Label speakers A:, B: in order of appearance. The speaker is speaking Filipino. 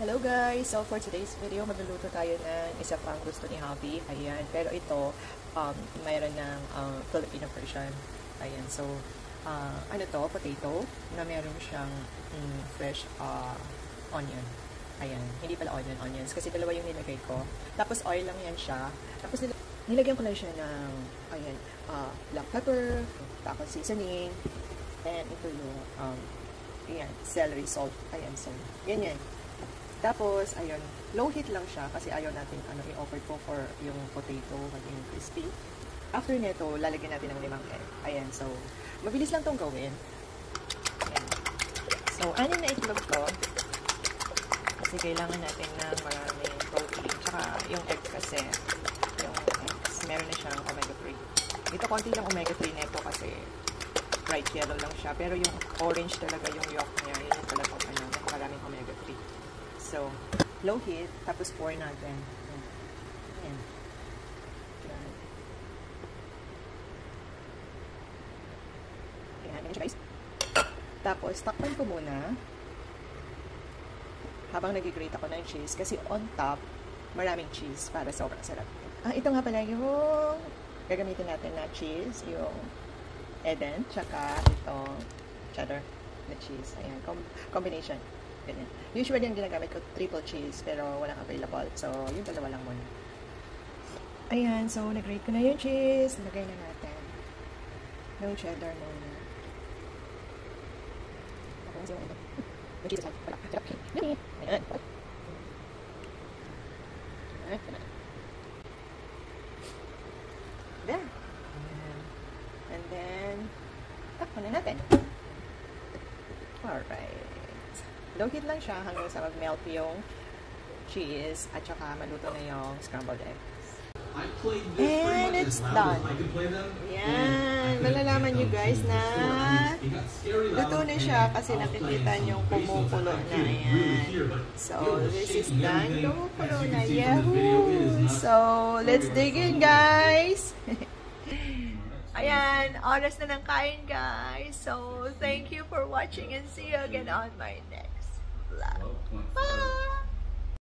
A: Hello guys! So for today's video, magluluto tayo ng isa pang gusto ni Javi. Ayan. Pero ito, mayroon ng Filipino version. Ayan. So, ano to? Potato na meron siyang fresh onion. Ayan. Hindi pala onions. Kasi dalawa yung nilagay ko. Tapos oil lang yan siya. Tapos nilagyan ko lang siya ng, ayan, black pepper, tapos seasoning, and ito yung, ayan, celery salt. Ayan. So, ganyan. Tapos, ayun, low heat lang siya kasi ayaw natin i-over cook for yung potato maging crispy. After nito, lalagyan natin ng 5 egg. Ayan, so, mabilis lang tong gawin. Ayan. So, 6 na itlog to. Kasi kailangan natin ng maraming protein. Tsaka, yung egg kasi, yung eggs, meron na siyang omega-3. Ito, konti lang omega-3 nito kasi bright yellow lang siya. Pero yung orange talaga yung yolk niya, yun yung talagang maraming omega-3. So, low heat, tapos pour natin. Ayan. Ayan, guys. Tapos, takpan ko muna habang nag-grate ako ng cheese kasi on top, maraming cheese para sobrang sarap. Ito nga pala yung gagamitin natin na cheese, yung Eden, tsaka itong cheddar na cheese. Ayan, combination. Ganyan. Usually, yung ginagamit ko, triple cheese, pero walang available. So, yung dalawa lang muna. Ayan, so, nag-grate ko na yung cheese. Lagay na natin. No cheddar muna. Yung cheese is wala. Sarap. Ayan. There. And then, takpan na natin. Alright. Low heat lang siya hanggang sa mag-melt yung cheese at saka maluto na yung scrambled eggs. And it's done. Yan. Malalaman nyo guys na luto na siya kasi nakikita nyo kumukulo na. Ayan. So, this is done. Kumukulo na. Yahoo! So, let's dig in guys! Ayan, oras na ng kain guys. So, thank you for watching and see you again on my next vlog. Bye!